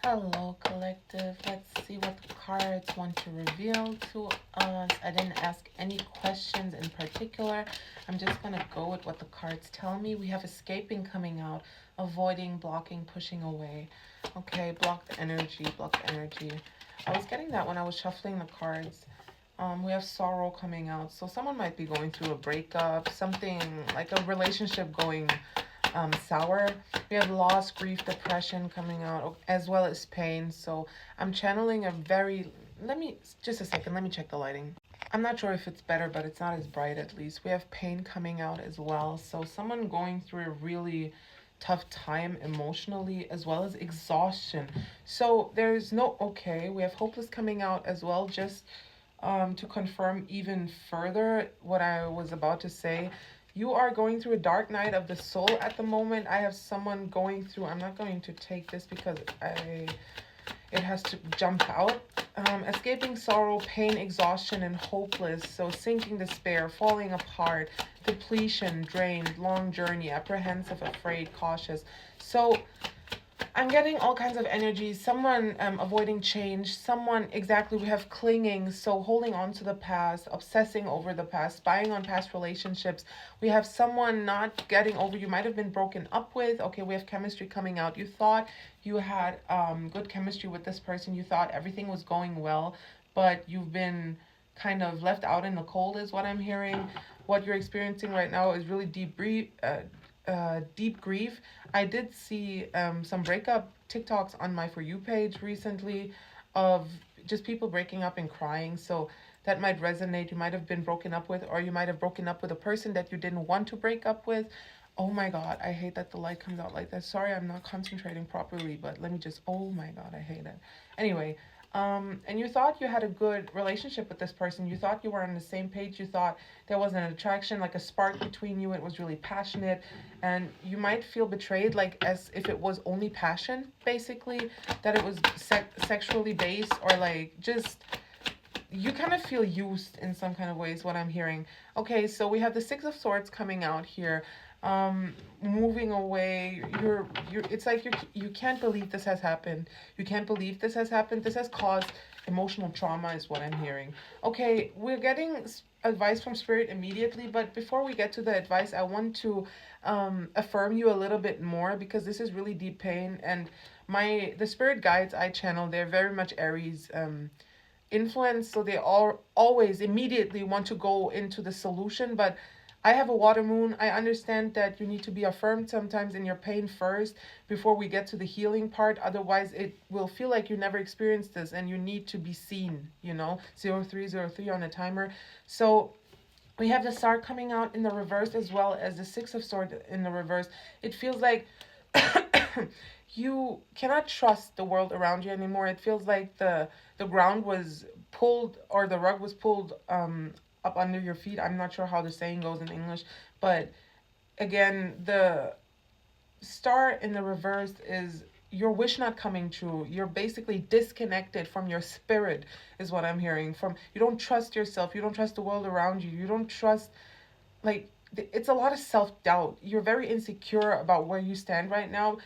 Hello, collective. Let's see what the cards want to reveal to us. I didn't ask any questions in particular. I'm just going to go with what the cards tell me. We have escaping coming out, avoiding, blocking, pushing away. Okay, blocked energy, blocked energy. I was getting that when I was shuffling the cards. We have sorrow coming out. So someone might be going through a breakup, something like a relationship going sour. We have loss, grief, depression coming out, as well as pain. So I'm channeling a very, let me, just a second, let me check the lighting. I'm not sure if it's better, but it's not as bright at least. We have pain coming out as well. So someone going through a really tough time emotionally as well as exhaustion. So there's no, okay, we have hopeless coming out as well. Just to confirm even further what I was about to say, you are going through a dark night of the soul at the moment. I have someone going through, I'm not going to take this because it has to jump out. Escaping sorrow, pain, exhaustion, and hopeless. So sinking despair, falling apart, depletion, drained, long journey, apprehensive, afraid, cautious. So I'm getting all kinds of energies. Someone avoiding change. Someone, exactly, we have clinging. So holding on to the past, obsessing over the past, spying on past relationships. We have someone not getting over. You might have been broken up with. Okay, we have chemistry coming out. You thought you had good chemistry with this person. You thought everything was going well, but you've been kind of left out in the cold, is what I'm hearing. What you're experiencing right now is really deep grief. I did see some breakup TikToks on my For You page recently of just people breaking up and crying. So that might resonate. You might have been broken up with, or you might have broken up with a person that you didn't want to break up with. Oh my God, I hate that the light comes out like that. Sorry, I'm not concentrating properly, but let me just, oh my God, I hate it. Anyway, and you thought you had a good relationship with this person. You thought you were on the same page. You thought there was an attraction, like a spark between you. It was really passionate. And you might feel betrayed, like as if it was only passion, basically, that it was sexually based, or like just you kind of feel used in some kind of ways, what I'm hearing. Okay, so we have the Six of Swords coming out here. Moving away, it's like you can't believe this has happened. You can't believe this has happened. This has caused emotional trauma, is what I'm hearing. Okay, we're getting advice from spirit immediately, but before we get to the advice, I want to affirm you a little bit more, because this is really deep pain. And the spirit guides I channel, they're very much Aries influence, so they all always immediately want to go into the solution. But I have a water moon. I understand that you need to be affirmed sometimes in your pain first before we get to the healing part. Otherwise, it will feel like you never experienced this, and you need to be seen, 0303 on the timer. So we have the Star coming out in the reverse, as well as the Six of Swords in the reverse. It feels like you cannot trust the world around you anymore. It feels like the ground was pulled, or the rug was pulled up under your feet. I'm not sure how the saying goes in English, but again, the Star in the reverse is your wish not coming true. You're basically disconnected from your spirit, is what I'm hearing. From, you don't trust yourself, you don't trust the world around you, you don't trust, like, it's a lot of self-doubt. You're very insecure about where you stand right now.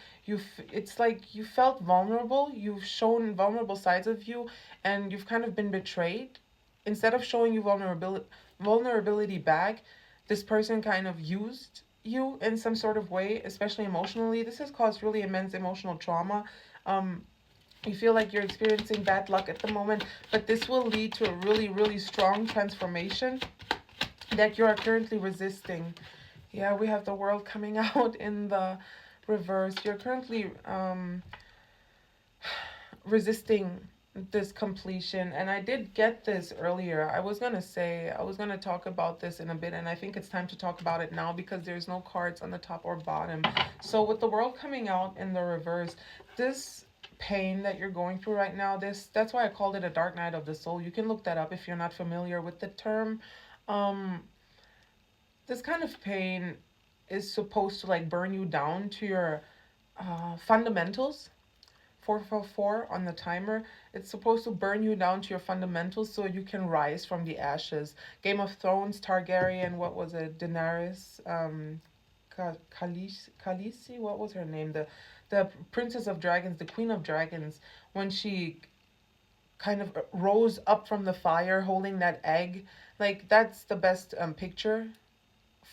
It's like you felt vulnerable. You've shown vulnerable sides of you, and you've kind of been betrayed. Instead of showing you vulnerability back, this person kind of used you in some sort of way, especially emotionally. This has caused really immense emotional trauma. um you feel like you're experiencing bad luck at the moment, but this will lead to a really, really strong transformation that you are currently resisting. Yeah, we have the World coming out in the reverse. You're currently resisting this completion. And I did get this earlier. I was gonna talk about this in a bit, and I think it's time to talk about it now because there's no cards on the top or bottom. So with the World coming out in the reverse, this pain that you're going through right now, that's why I called it a dark night of the soul. You can look that up if you're not familiar with the term. um this kind of pain is supposed to like burn you down to your fundamentals. 444 on the timer. It's supposed to burn you down to your fundamentals so you can rise from the ashes. Game of Thrones, Targaryen, what was it? Daenerys, Khaleesi, what was her name? the Princess of Dragons, the Queen of Dragons, when she kind of rose up from the fire holding that egg. Like, that's the best picture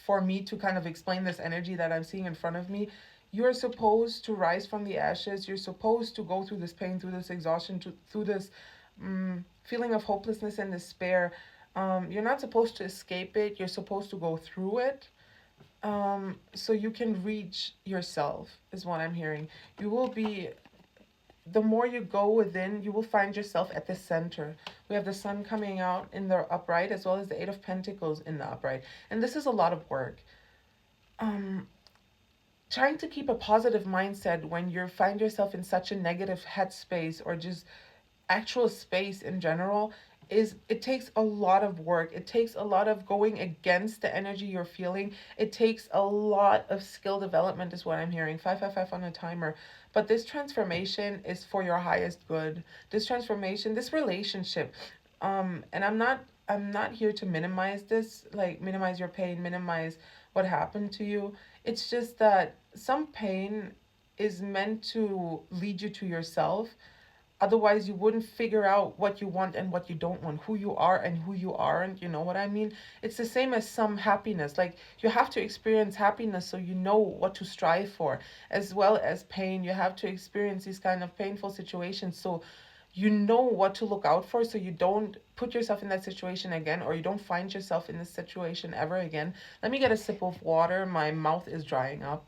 for me to kind of explain this energy that I'm seeing in front of me. You're supposed to rise from the ashes. You're supposed to go through this pain, through this exhaustion, through this feeling of hopelessness and despair. You're not supposed to escape it. You're supposed to go through it, so you can reach yourself, is what I'm hearing. You will be, the more you go within, you will find yourself at the center. We have the sun coming out in the upright, as well as the Eight of Pentacles in the upright. And this is a lot of work. Um, Trying to keep a positive mindset when you find yourself in such a negative headspace, or just actual space in general, is, it takes a lot of work. It takes a lot of going against the energy you're feeling. It takes a lot of skill development, is what I'm hearing. 555 on a timer. But this transformation is for your highest good. This transformation, this relationship, and I'm not here to minimize this, like minimize your pain, minimize what happened to you. It's just that some pain is meant to lead you to yourself. Otherwise, you wouldn't figure out what you want and what you don't want, who you are and who you aren't. You know what I mean? It's the same as some happiness. Like, you have to experience happiness so you know what to strive for, as well as pain. You have to experience these kind of painful situations so you know what to look out for, so you don't put yourself in that situation again, or you don't find yourself in this situation ever again. Let me get a sip of water. My mouth is drying up.